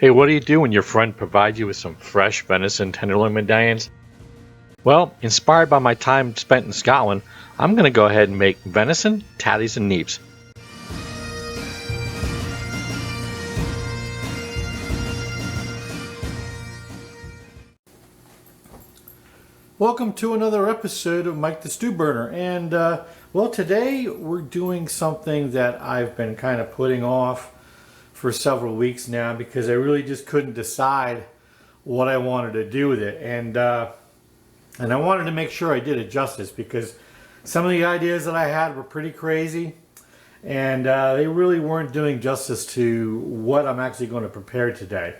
Hey, what do you do when your friend provides you with some fresh venison tenderloin medallions? Well, inspired by my time spent in Scotland, I'm going to go ahead and make venison tatties and neeps. Welcome to another episode of Mike the Stew Burner, and well, today we're doing something that I've been kind of putting off for several weeks now because I really just couldn't decide what I wanted to do with it, and I wanted to make sure I did it justice because some of the ideas that I had were pretty crazy, and they really weren't doing justice to what I'm actually going to prepare today.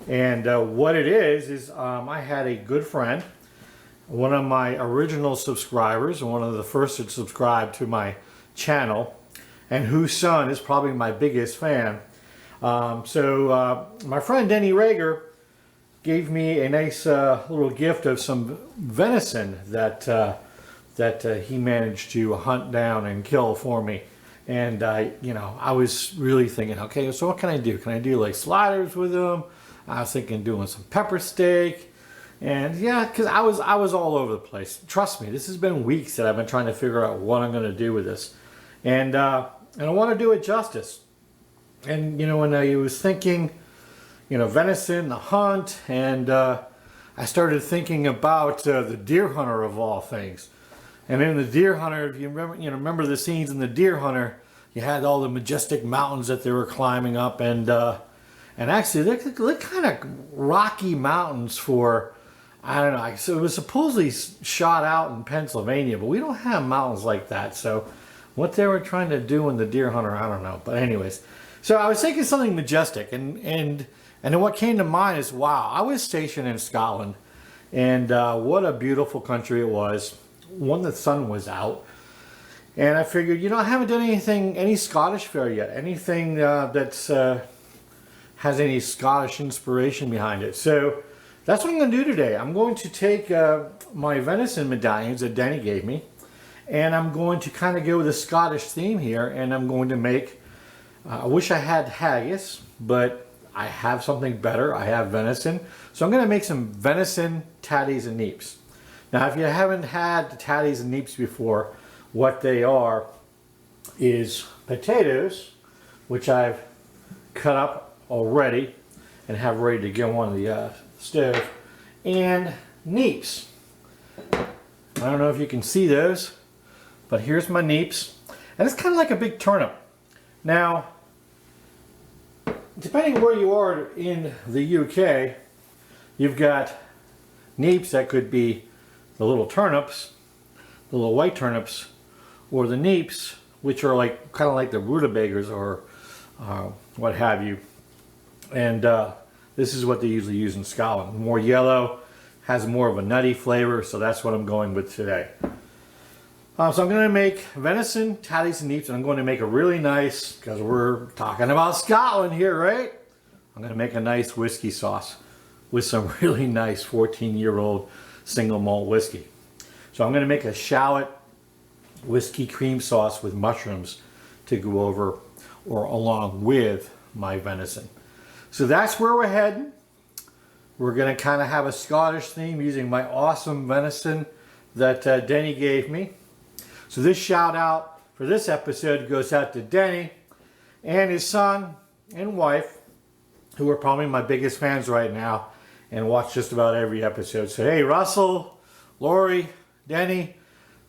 And what it is I had a good friend, one of my original subscribers, and one of the first to subscribe to my channel, and whose son is probably my biggest fan. My friend Denny Rager gave me a nice little gift of some venison that he managed to hunt down and kill for me. And I was really thinking, okay, so what can I do? Can I do like sliders with them? I was thinking doing some pepper steak. And yeah, because I was all over the place. Trust me, this has been weeks that I've been trying to figure out what I'm going to do with this. And I want to do it justice. And when I was thinking, venison, the hunt, and I started thinking about the deer hunter of all things. And in the deer hunter, if you remember the scenes in the deer hunter, you had all the majestic mountains that they were climbing up, and actually they're kind of rocky mountains for, I don't know. So it was supposedly shot out in Pennsylvania, but we don't have mountains like that. So what they were trying to do in the deer hunter, I don't know. But anyways. So I was thinking something majestic, and then what came to mind is, wow, I was stationed in Scotland, and what a beautiful country it was when the sun was out. And I figured, I haven't done any Scottish fare yet, anything that's has any Scottish inspiration behind it. So that's what I'm going to do today. I'm going to take my venison medallions that Danny gave me, and I'm going to kind of go with a Scottish theme here, and I'm going to make I wish I had haggis, but I have something better. I have venison. So I'm going to make some venison tatties and neeps. Now, if you haven't had the tatties and neeps before, what they are is potatoes, which I've cut up already and have ready to go on the stove, and neeps. I don't know if you can see those, but here's my neeps. And it's kind of like a big turnip. Now, depending where you are in the UK, you've got neeps that could be the little turnips, the little white turnips, or the neeps, which are kind of like the rutabagas or what have you. And this is what they usually use in Scotland. More yellow, has more of a nutty flavor, so that's what I'm going with today. So I'm going to make venison, tatties, and neeps, and I'm going to make a really nice, because we're talking about Scotland here, right? I'm going to make a nice whiskey sauce with some really nice 14-year-old single malt whiskey. So I'm going to make a shallot whiskey cream sauce with mushrooms to go over or along with my venison. So that's where we're heading. We're going to kind of have a Scottish theme using my awesome venison that Denny gave me. So this shout out for this episode goes out to Denny and his son and wife, who are probably my biggest fans right now and watch just about every episode. So hey, Russell, Lori, Denny,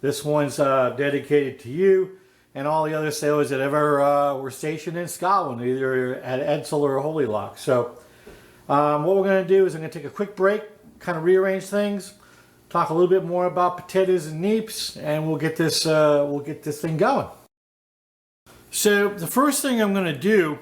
this one's dedicated to you and all the other sailors that ever were stationed in Scotland, either at Edsel or Holy Loch. So what we're going to do is I'm going to take a quick break, kind of rearrange things, talk a little bit more about potatoes and neeps, and we'll get this thing going. So the first thing I'm going to do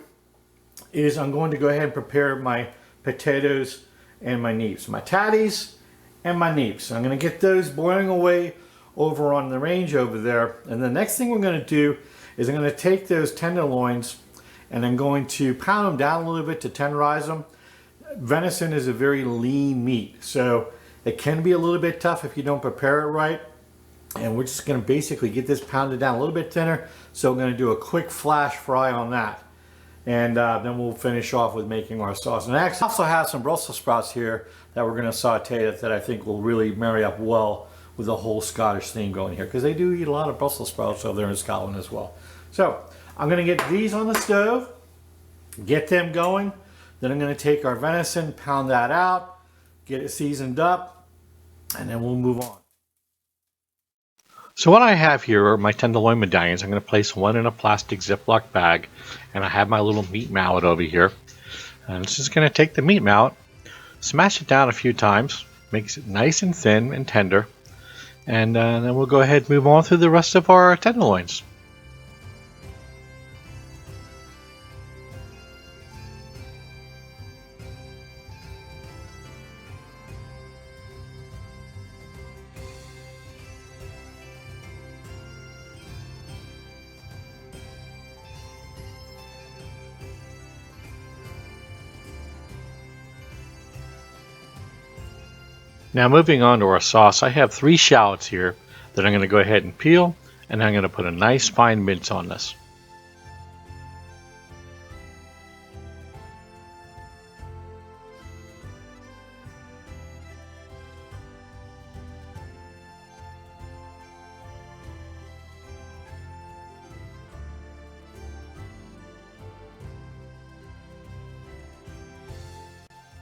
is I'm going to go ahead and prepare my potatoes and my neeps, my tatties and my neeps. I'm going to get those boiling away over on the range over there, and the next thing we're going to do is I'm going to take those tenderloins and I'm going to pound them down a little bit to tenderize them. Venison is a very lean meat, so it can be a little bit tough if you don't prepare it right. And we're just going to basically get this pounded down a little bit thinner. So we're going to do a quick flash fry on that. and then we'll finish off with making our sauce. And I actually also have some Brussels sprouts here that we're going to saute that I think will really marry up well with the whole Scottish theme going here, because they do eat a lot of Brussels sprouts over there in Scotland as well. So I'm going to get these on the stove, get them going. Then I'm going to take our venison, pound that out, get it seasoned up, and then we'll move on. So what I have here are my tenderloin medallions. I'm going to place one in a plastic Ziploc bag, and I have my little meat mallet over here. And I'm just going to take the meat mallet, smash it down a few times, makes it nice and thin and tender, and then we'll go ahead and move on through the rest of our tenderloins. Now moving on to our sauce, I have 3 shallots here that I'm going to go ahead and peel, and I'm going to put a nice fine mince on this.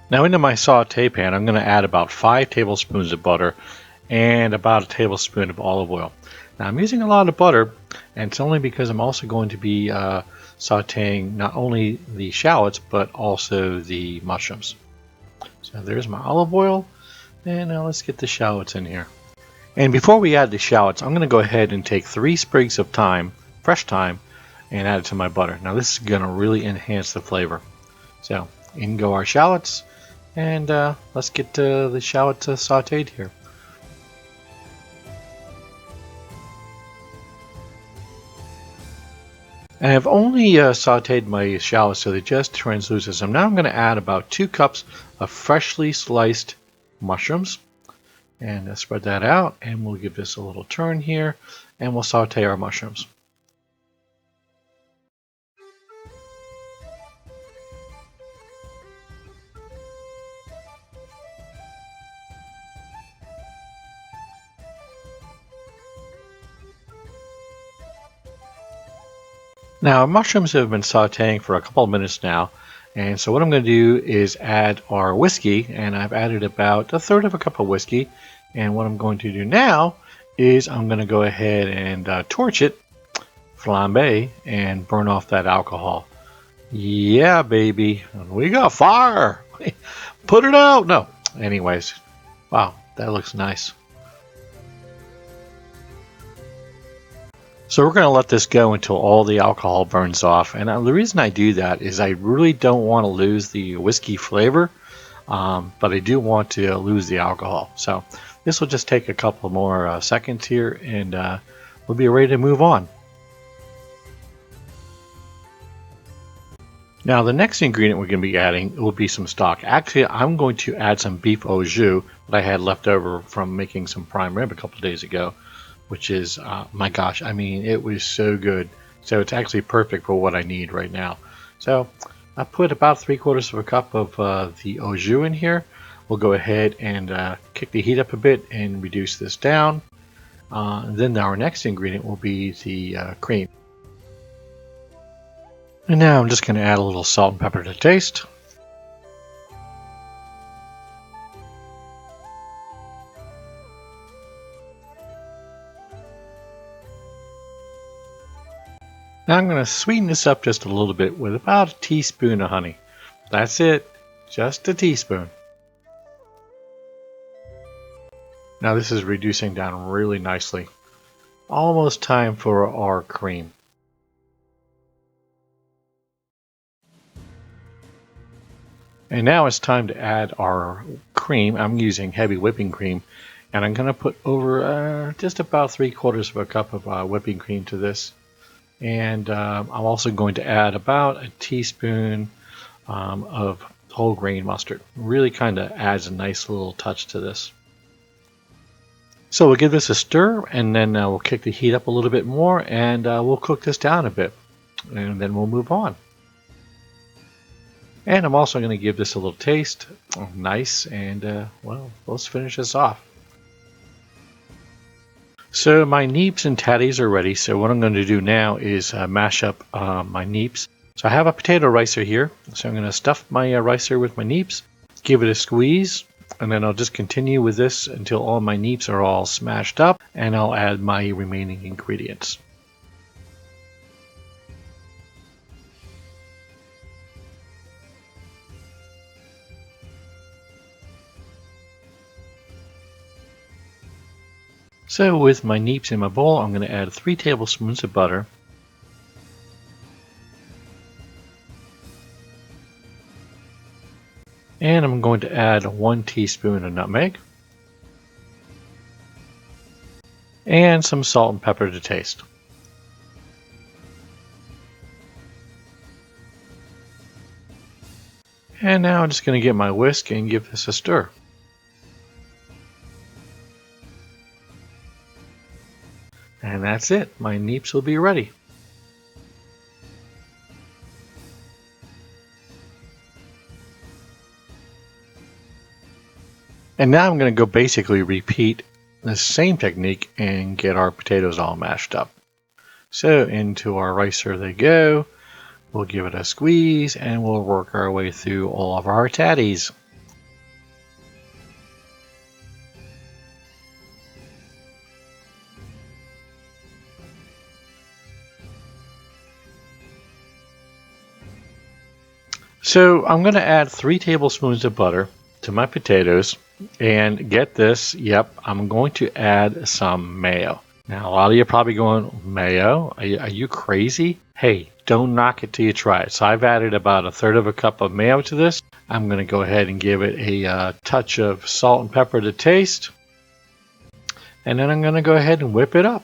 Now into my saute pan, I'm going to add about 5 tablespoons of butter and about a tablespoon of olive oil. Now I'm using a lot of butter, and it's only because I'm also going to be sauteing not only the shallots but also the mushrooms. So there's my olive oil, and now let's get the shallots in here. And before we add the shallots, I'm going to go ahead and take 3 sprigs of thyme, fresh thyme, and add it to my butter. Now this is going to really enhance the flavor. So in go our shallots. And let's get the shallots sauteed here. And I've only sauteed my shallots so they're just translucent. So now I'm going to add about 2 cups of freshly sliced mushrooms. And spread that out, and we'll give this a little turn here, and we'll saute our mushrooms. Now, our mushrooms have been sauteing for a couple of minutes now, and so what I'm going to do is add our whiskey, and I've added about 1/3 of a cup of whiskey. And what I'm going to do now is I'm going to go ahead and torch it, flambe, and burn off that alcohol. Yeah, baby, we got fire! Put it out! No, anyways, wow, that looks nice. So we're going to let this go until all the alcohol burns off, and the reason I do that is I really don't want to lose the whiskey flavor, but I do want to lose the alcohol. So this will just take a couple more seconds here, and we'll be ready to move on. Now the next ingredient we're going to be adding will be some stock. Actually, I'm going to add some beef au jus that I had left over from making some prime rib a couple of days ago, which is, my gosh, I mean, it was so good. So it's actually perfect for what I need right now. So I put about 3/4 of a cup of the au jus in here. We'll go ahead and kick the heat up a bit and reduce this down. Then our next ingredient will be the cream. And now I'm just going to add a little salt and pepper to taste. Now I'm going to sweeten this up just a little bit with about a teaspoon of honey. That's it, just a teaspoon. Now this is reducing down really nicely. Almost time for our cream. And now it's time to add our cream. I'm using heavy whipping cream, and I'm going to put over just about 3/4 of a cup of whipping cream to this. And I'm also going to add about a teaspoon of whole grain mustard. Really kind of adds a nice little touch to this. So we'll give this a stir, and then we'll kick the heat up a little bit more, and we'll cook this down a bit, and then we'll move on. And I'm also going to give this a little taste. Oh, nice. And well, let's finish this off. So my neeps and tatties are ready. So what I'm going to do now is mash up my neeps. So I have a potato ricer here. So I'm going to stuff my ricer with my neeps, give it a squeeze, and then I'll just continue with this until all my neeps are all smashed up, and I'll add my remaining ingredients. So with my neeps in my bowl, I'm going to add 3 tablespoons of butter. And I'm going to add 1 teaspoon of nutmeg. And some salt and pepper to taste. And now I'm just going to get my whisk and give this a stir. And that's it. My neeps will be ready. And now I'm going to go basically repeat the same technique and get our potatoes all mashed up. So into our ricer they go. We'll give it a squeeze and we'll work our way through all of our tatties. So I'm going to add 3 tablespoons of butter to my potatoes, and get this, yep, I'm going to add some mayo. Now a lot of you are probably going, mayo? Are you crazy? Hey, don't knock it till you try it. So I've added about 1/3 of a cup of mayo to this. I'm going to go ahead and give it a touch of salt and pepper to taste, and then I'm going to go ahead and whip it up.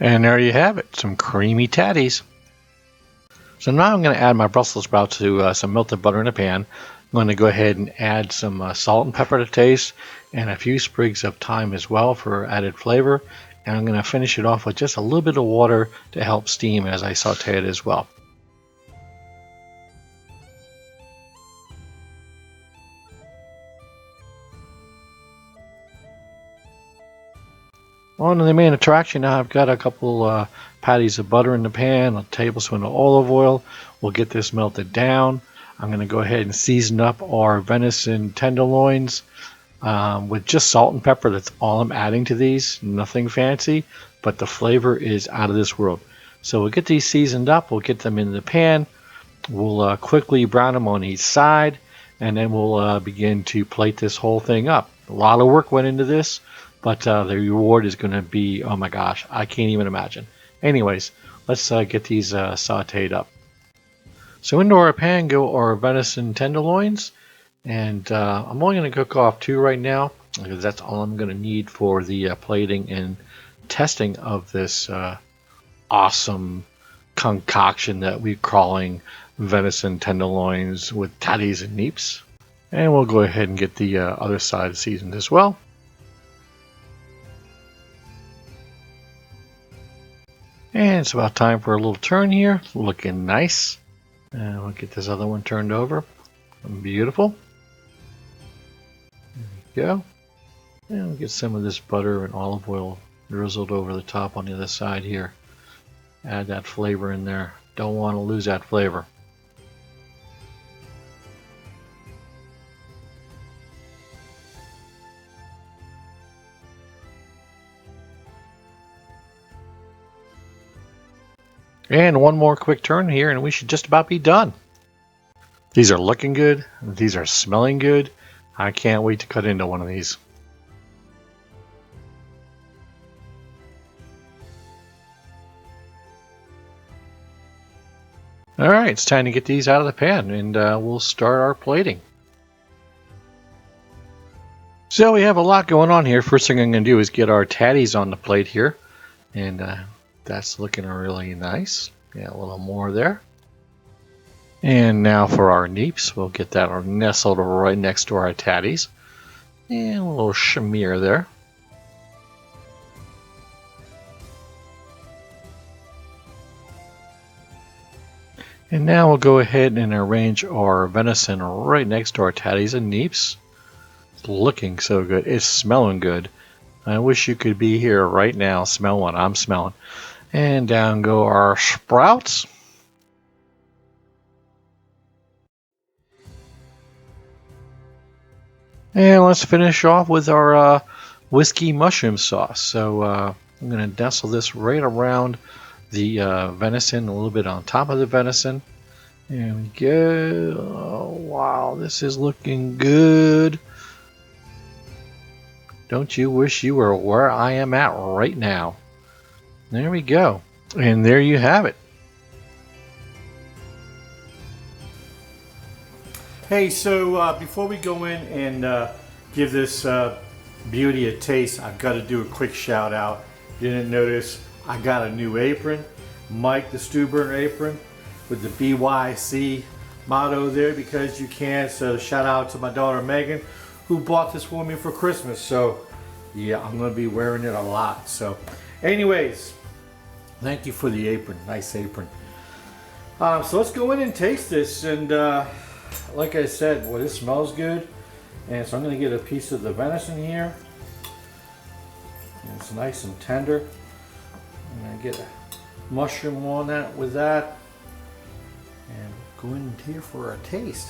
And there you have it, some creamy tatties. So now I'm going to add my Brussels sprouts to some melted butter in a pan. I'm going to go ahead and add some salt and pepper to taste, and a few sprigs of thyme as well for added flavor. And I'm going to finish it off with just a little bit of water to help steam as I saute it as well. On to the main attraction now. I've got a couple patties of butter in the pan, a tablespoon of olive oil. We'll get this melted down. I'm going to go ahead and season up our venison tenderloins with just salt and pepper. That's all I'm adding to these. Nothing fancy, but the flavor is out of this world. So we'll get these seasoned up. We'll get them in the pan. We'll quickly brown them on each side, and then we'll begin to plate this whole thing up. A lot of work went into this, but the reward is going to be, oh my gosh, I can't even imagine. Anyways, let's get these sauteed up. So into our pan go our venison tenderloins, and I'm only going to cook off 2 right now because that's all I'm going to need for the plating and testing of this awesome concoction that we're calling venison tenderloins with tatties and neeps. And we'll go ahead and get the other side seasoned as well. And it's about time for a little turn here. Looking nice. And we'll get this other one turned over. Beautiful. There we go. And we'll get some of this butter and olive oil drizzled over the top on the other side here. Add that flavor in there. Don't want to lose that flavor. And one more quick turn here and we should just about be done. These are looking good. These are smelling good. I can't wait to cut into one of these. Alright, it's time to get these out of the pan and we'll start our plating. So we have a lot going on here. First thing I'm going to do is get our tatties on the plate here. And that's looking really nice. Yeah, a little more there. And now for our neeps, we'll get that nestled right next to our tatties. And a little smear there. And now we'll go ahead and arrange our venison right next to our tatties and neeps. It's looking so good. It's smelling good. I wish you could be here right now. Smell what I'm smelling. And down go our sprouts. And let's finish off with our whiskey mushroom sauce. So I'm going to dustle this right around the venison, a little bit on top of the venison. There we go. Oh, wow, this is looking good. Don't you wish you were where I am at right now? There we go. And there you have it. Hey, so before we go in and give this beauty a taste, I've got to do a quick shout out. Didn't notice I got a new apron, Mike the Stew Burner apron with the BYC motto there, because you can. So shout out to my daughter Megan, who bought this for me for Christmas. So yeah, I'm going to be wearing it a lot. So anyways, thank you for the apron. Nice apron. So let's go in and taste this. And like I said, well, this smells good. And so I'm going to get a piece of the venison here. And it's nice and tender. I'm going to get a mushroom on that with that. And go in here for a taste.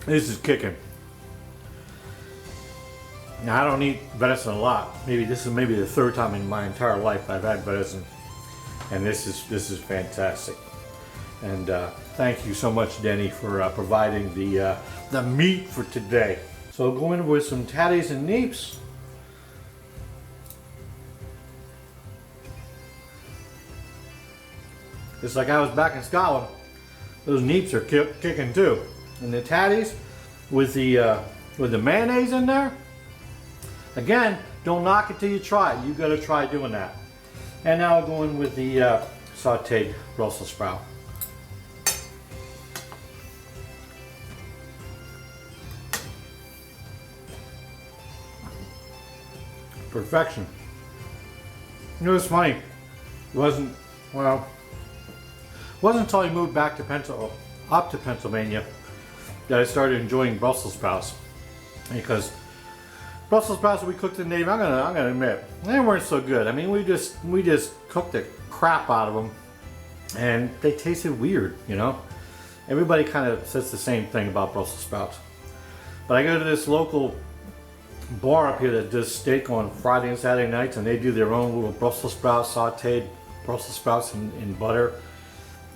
This is kicking. Now, I don't eat venison a lot. This is maybe the third time in my entire life I've had venison, and this is fantastic. And thank you so much, Denny, for providing the meat for today. So go in with some tatties and neeps. Just like I was back in Scotland, those neeps are kicking too. And the tatties with the mayonnaise in there. Again, don't knock it till you try it. You got to try doing that. And now I'll go in with the sauteed Brussels sprout. Perfection. You know, it's funny. It wasn't until I moved back to up to Pennsylvania that I started enjoying Brussels sprouts, because Brussels sprouts we cooked in the Navy, I'm gonna admit, they weren't so good. I mean, we just cooked the crap out of them, and they tasted weird. You know, everybody kind of says the same thing about Brussels sprouts. But I go to this local bar up here that does steak on Friday and Saturday nights, and they do their own little Brussels sprouts, sauteed Brussels sprouts in butter.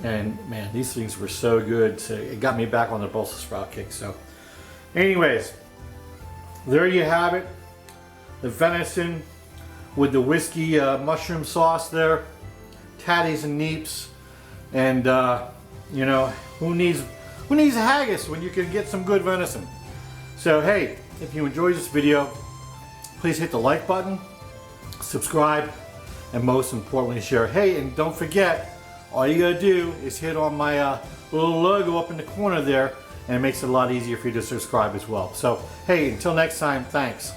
And man, these things were so good. So it got me back on the Brussels sprout kick. So anyways, there you have it. The venison with the whiskey mushroom sauce there. Tatties and neeps. And you know, who needs a haggis when you can get some good venison? So hey, if you enjoyed this video, please hit the like button, subscribe, and most importantly share. Hey, and don't forget, all you gotta do is hit on my little logo up in the corner there, and it makes it a lot easier for you to subscribe as well. So hey, until next time, thanks.